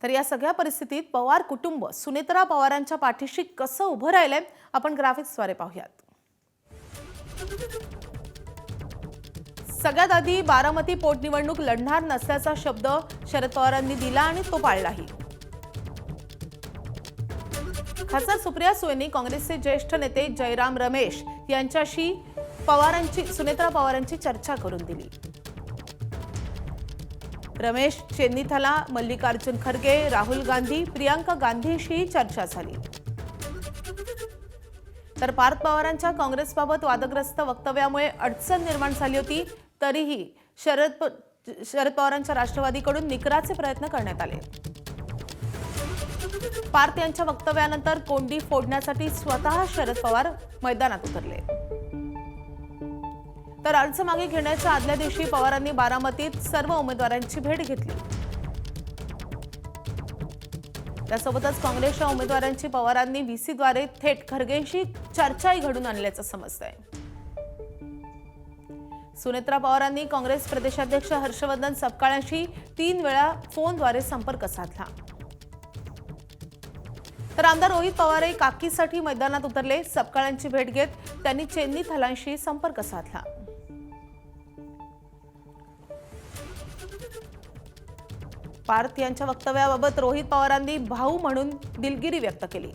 तर या सगळ्या परिस्थितीत पवार कुटुंब सुनेत्रा पवारांच्या पाठीशी कसं उभं राहिलंय आपण ग्राफिक्सद्वारे पाहूयात। सगळ्यात आधी बारामती पोटनिवडणूक लढणार नसल्याचा शब्द शरद पवारांनी दिला आणि तो पाळलाही। खासदार सुप्रिया सुळेंनी काँग्रेसचे ज्येष्ठ नेते जयराम रमेश यांच्याशी सुनेत्रा पवारांची चर्चा करून दिली। रमेश चेन्नीथला, मल्लिकार्जुन खरगे, राहुल गांधी, प्रियंका गांधीशी चर्चा झाली। तर पार्थ पवारांच्या काँग्रेसबाबत वादग्रस्त वक्तव्यामुळे अडचण निर्माण झाली होती, तरीही शरद पवारांच्या राष्ट्रवादीकडून निकराचे प्रयत्न करण्यात आले। पार्थ यांच्या वक्तव्यानंतर कोंडी फोडण्यासाठी स्वतः शरद पवार मैदानात उतरले। तर अर्ज मागे घेण्याच्या आदल्या दिवशी पवारांनी बारामतीत सर्व उमेदवारांची भेट घेतली। त्यासोबतच काँग्रेसच्या उमेदवारांची पवारांनी व्हीसीद्वारे थेट खरगेंशी चर्चाही घडून आणल्याचं समजतंय। सुनेत्रा पवारांनी काँग्रेस प्रदेशाध्यक्ष हर्षवर्धन सपकाळ्यांशी 3 वेळा फोनद्वारे संपर्क साधला। तर आमदार रोहित पवारही काकीसाठी मैदानात उतरले। सपकाळ्यांची भेट घेत त्यांनी चेन्नीथलांशी संपर्क साधला। पार्थ यांच्या वक्तव्याबाबत रोहित पवारांनी भाऊ म्हणून दिलगिरी व्यक्त केली।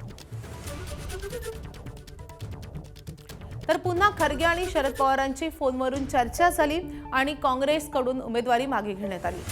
तर पुन्हा खरगे आणि शरद पवारांची फोनवरून चर्चा झाली आणि काँग्रेसकडून उमेदवारी मागे घेण्यात आली।